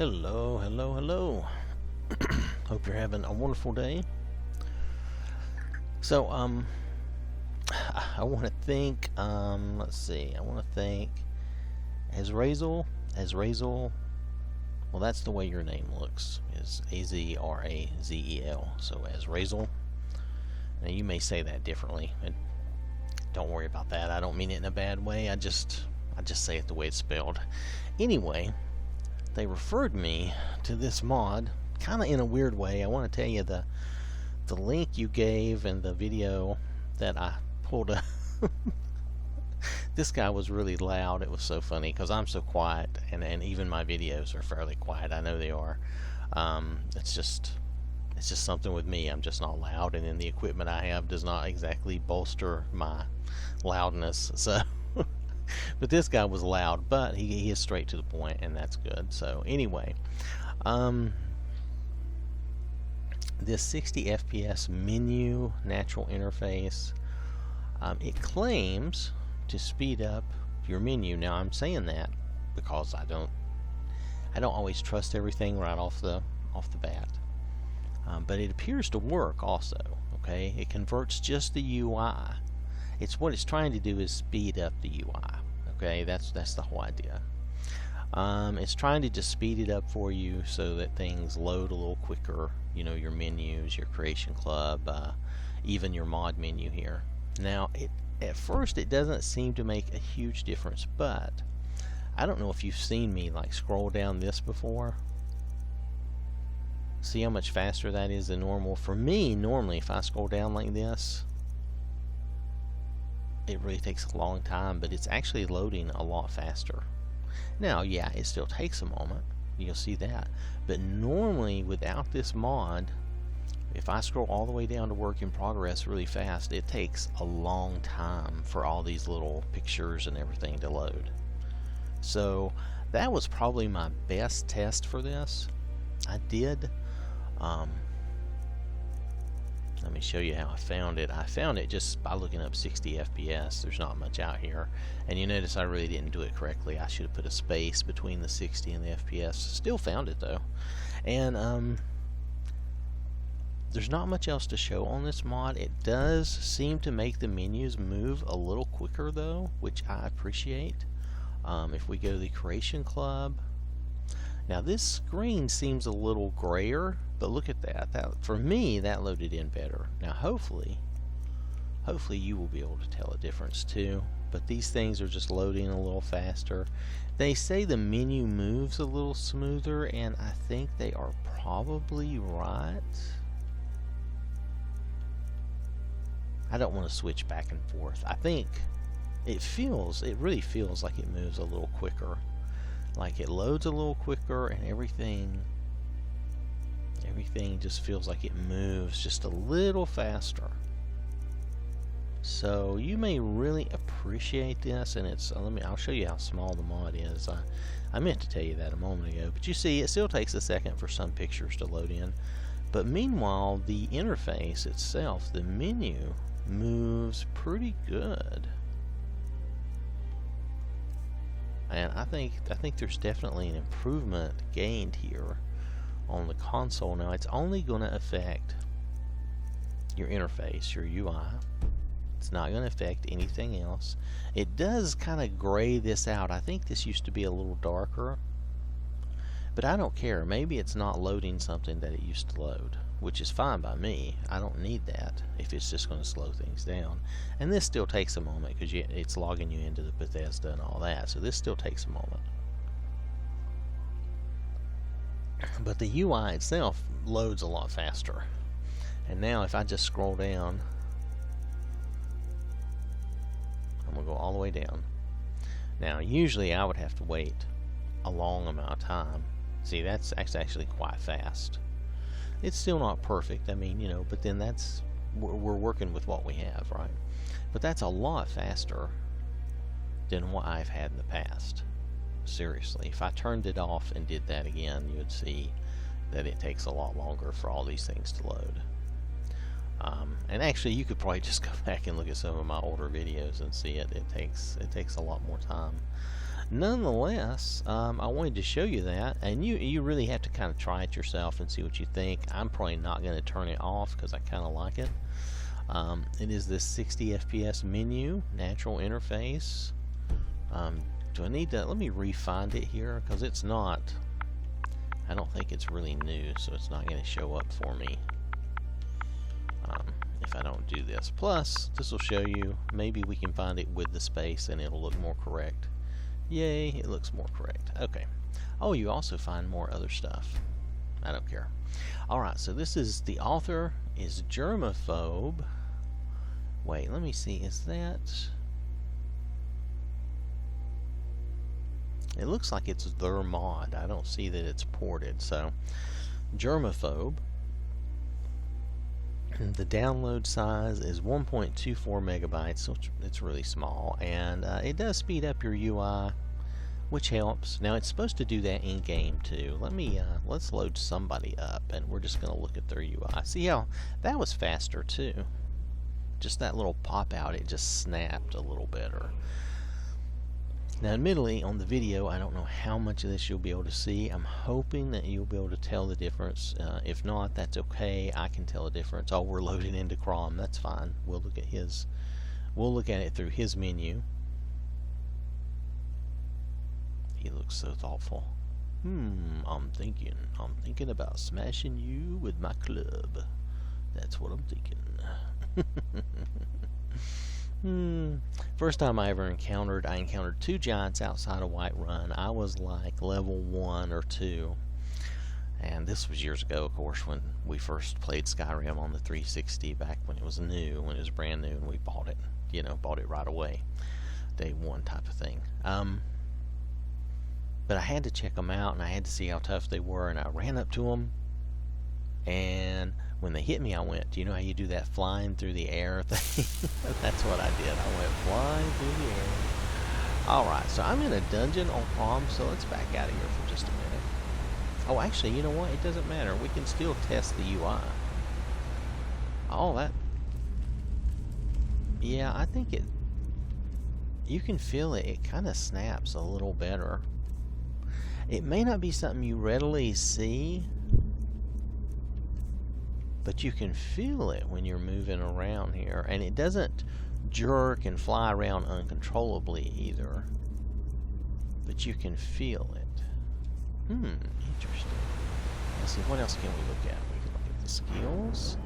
Hello, hello, hello. Hope you're having a wonderful day. So, I want to thank, let's see, I want to thank Azrazel, well, that's the way your name looks, is Azrazel, so Azrazel. Now, you may say that differently, and don't worry about that. I don't mean it in a bad way, I just say it the way it's spelled. Anyway, they referred me to this mod kind of in a weird way. I want to tell you the link you gave and the video that I pulled up. This guy was really loud. It was so funny because I'm so quiet, and even my videos are fairly quiet. I know they are. It's just something with me. I'm just not loud, and then the equipment I have does not exactly bolster my loudness. So but this guy was loud, but he is straight to the point, and that's good. So anyway, this 60 FPS menu natural interface, it claims to speed up your menu. Now I'm saying that because I don't always trust everything right off the bat, but it appears to work also. Okay, it converts just the UI. What it's trying to do is speed up the UI. Okay, that's the whole idea. It's trying to just speed it up for you so that things load a little quicker. You know, your menus, your creation club, even your mod menu here. Now, at first it doesn't seem to make a huge difference, but I don't know if you've seen me like scroll down this before. See how much faster that is than normal? For me, normally if I scroll down like this, it really takes a long time, but it's actually loading a lot faster. Now, yeah, it still takes a moment. You'll see that. But normally, without this mod, if I scroll all the way down to work in progress really fast, it takes a long time for all these little pictures and everything to load. So that was probably my best test for this. I did let me show you how I found it. I found it just by looking up 60 FPS. There's not much out here. And you notice I really didn't do it correctly. I should have put a space between the 60 and the FPS. Still found it though. And there's not much else to show on this mod. It does seem to make the menus move a little quicker though, which I appreciate. If we go to the Creation Club, now this screen seems a little grayer, but look at that. For me, that loaded in better. Now hopefully you will be able to tell a difference too. But these things are just loading a little faster. They say the menu moves a little smoother, and I think they are probably right. I don't want to switch back and forth. I think it really feels like it moves a little quicker. Like it loads a little quicker, and everything just feels like it moves just a little faster. So you may really appreciate this, and I'll show you how small the mod is. I meant to tell you that a moment ago, but you see it still takes a second for some pictures to load in. But meanwhile, the interface itself, the menu, moves pretty good. And I think there's definitely an improvement gained here on the console. Now it's only going to affect your interface, your UI. It's not going to affect anything else. It does kind of gray this out. I think this used to be a little darker, but I don't care. Maybe it's not loading something that it used to load, which is fine by me. I don't need that if it's just going to slow things down. And this still takes a moment because it's logging you into the Bethesda and all that, so this still takes a moment. But the UI itself loads a lot faster. And now if I just scroll down, I'm going to go all the way down. Now usually I would have to wait a long amount of time. See, that's actually quite fast. It's still not perfect, I mean, you know, but then we're working with what we have, right? But that's a lot faster than what I've had in the past. Seriously, if I turned it off and did that again, you would see that it takes a lot longer for all these things to load. And actually, you could probably just go back and look at some of my older videos and see it. It takes a lot more time. Nonetheless, I wanted to show you that, and you really have to kind of try it yourself and see what you think. I'm probably not going to turn it off because I kind of like it. It is this 60 FPS menu, natural interface. Do I need to, let me re-find it here, because it's not, I don't think it's really new, so it's not going to show up for me if I don't do this. Plus, this will show you, maybe we can find it with the space and it'll look more correct. Yay, it looks more correct. Okay. Oh, you also find more other stuff. I don't care. Alright, so this is, the author is germaphobe. Wait, let me see, is that... It looks like it's their mod. I don't see that it's ported. So, germaphobe. The download size is 1.24 megabytes, so it's really small, and it does speed up your UI, which helps. Now it's supposed to do that in game too. Let's load somebody up, and we're just going to look at their UI. See how that was faster too. Just that little pop out, it just snapped a little better. Now, admittedly, on the video, I don't know how much of this you'll be able to see. I'm hoping that you'll be able to tell the difference. If not, that's okay. I can tell the difference. Oh, we're loading into Crom. That's fine. We'll look at his. We'll look at it through his menu. He looks so thoughtful. I'm thinking about smashing you with my club. That's what I'm thinking. First time I ever encountered, I encountered two giants outside of Whiterun. I was like level 1 or 2. And this was years ago, of course, when we first played Skyrim on the 360, back when it was new, when it was brand new, and we bought it. You know, bought it right away. Day 1 type of thing. But I had to check them out, and I had to see how tough they were, and I ran up to them, and when they hit me, I went, do you know how you do that flying through the air thing? That's what I did. I went flying through the air. Alright, so I'm in a dungeon on Crom, so let's back out of here for just a minute. Oh, actually, you know what? It doesn't matter. We can still test the UI. Oh, that... Yeah, I think it... You can feel it. It kind of snaps a little better. It may not be something you readily see, but you can feel it when you're moving around here, and it doesn't jerk and fly around uncontrollably either, but you can feel it. Interesting. Let's see, what else can we look at? We can look at the skills.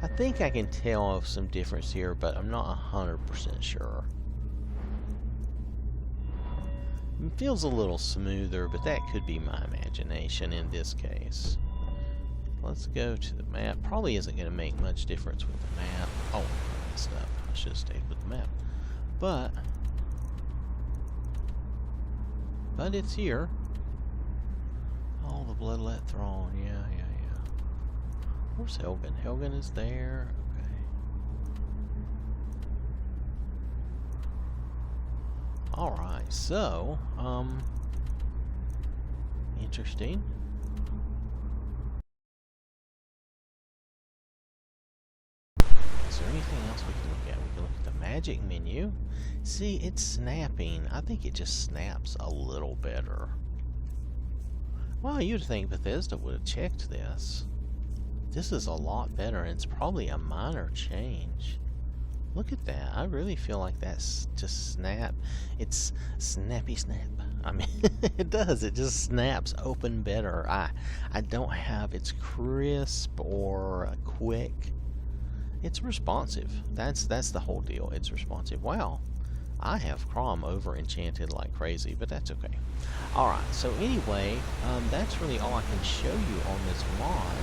I think I can tell of some difference here, but I'm not 100% sure. It feels a little smoother, but that could be my imagination in this case. Let's go to the map. Probably isn't going to make much difference with the map. Oh, I messed up. I should have stayed with the map. But it's here. Oh, the Bloodlet Throne. Yeah. Where's Helgen? Helgen is there. Alright, so, interesting. Is there anything else we can look at? We can look at the magic menu. See, it's snapping. I think it just snaps a little better. Well, you'd think Bethesda would have checked this. This is a lot better, and it's probably a minor change. Look at that. I really feel like that's just snap. It's snappy snap. I mean, it does. It just snaps open better. I don't have, it's crisp or quick. It's responsive. That's the whole deal. It's responsive. Wow. I have Crom over enchanted like crazy, but that's okay. Alright, so anyway, that's really all I can show you on this mod.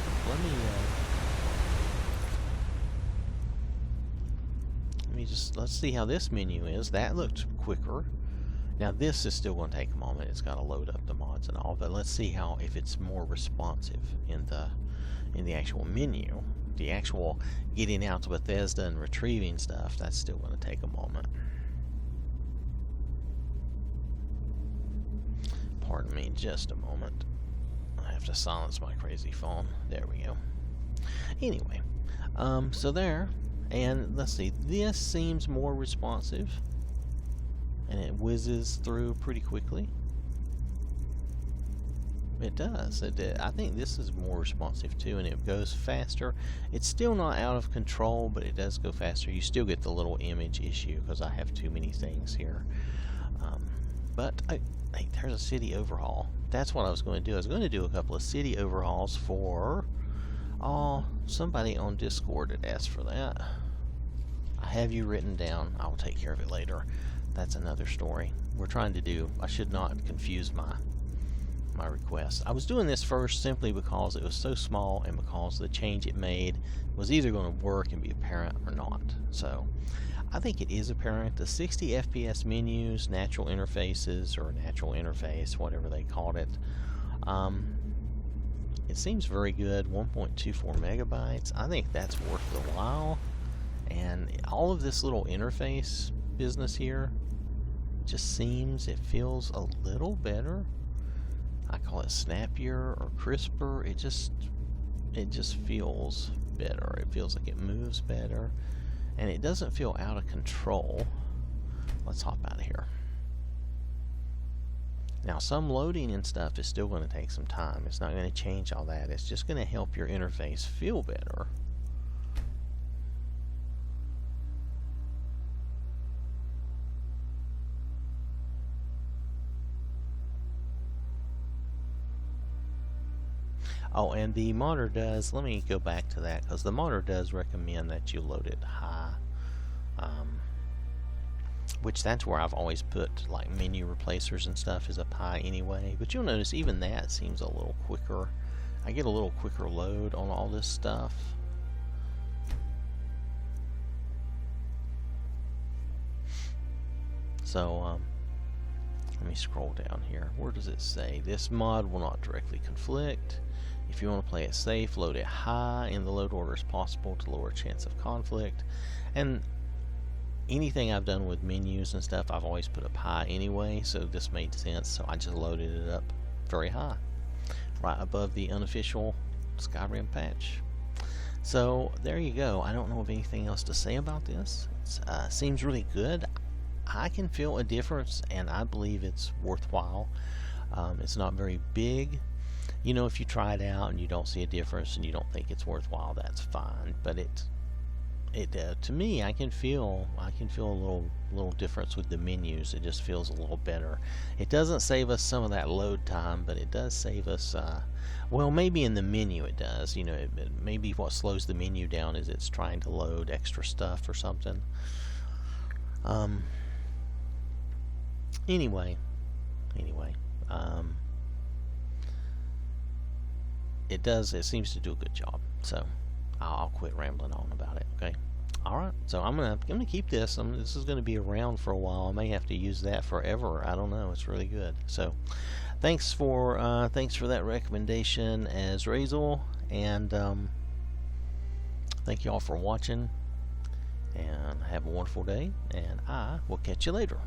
Let's see how this menu is. That looked quicker. Now this is still going to take a moment. It's got to load up the mods and all, but let's see how, if it's more responsive in the actual menu. The actual getting out to Bethesda and retrieving stuff, that's still going to take a moment. Pardon me just a moment. I have to silence my crazy phone. There we go. Anyway, so there. And let's see, this seems more responsive, and it whizzes through pretty quickly. It does. I think this is more responsive too, and it goes faster. It's still not out of control, but it does go faster. You still get the little image issue because I have too many things here. But hey, there's a city overhaul. That's what I was going to do. I was going to do a couple of city overhauls for... Oh, somebody on Discord had asked for that. I have you written down. I'll take care of it later. That's another story. We're trying to do... I should not confuse my request. I was doing this first simply because it was so small and because the change it made was either going to work and be apparent or not. So I think it is apparent. The 60 FPS menus, natural interfaces, or natural interface, whatever they called it, it seems very good. 1.24 megabytes. I think that's worth the while. And all of this little interface business here just seems, it feels a little better. I call it snappier or crisper. It just feels better. It feels like it moves better, and it doesn't feel out of control. Let's hop out of here. Now, some loading and stuff is still going to take some time. It's not going to change all that. It's just going to help your interface feel better. Oh, and the monitor does, let me go back to that, because the monitor does recommend that you load it high, which that's where I've always put like menu replacers and stuff is up high anyway. But you'll notice even that seems a little quicker. I get a little quicker load on all this stuff. So let me scroll down here. Where does it say? This mod will not directly conflict. If you want to play it safe, load it high in the load order as possible to lower chance of conflict. And anything I've done with menus and stuff, I've always put up high anyway, so this made sense. So I just loaded it up very high, right above the unofficial Skyrim patch. So there you go. I don't know of anything else to say about this. It seems really good. I can feel a difference, and I believe it's worthwhile. It's not very big. You know, if you try it out and you don't see a difference and you don't think it's worthwhile, that's fine. But to me, I can feel a little difference with the menus. It just feels a little better. It doesn't save us some of that load time, but it does save us. Well, maybe in the menu it does. You know, maybe what slows the menu down is it's trying to load extra stuff or something. Anyway. It seems to do a good job. So I'll quit rambling on about it. Okay. All right. So I'm gonna keep this. This is gonna be around for a while. I may have to use that forever. I don't know. It's really good. So thanks for that recommendation, as Razel, and thank you all for watching. And have a wonderful day. And I will catch you later.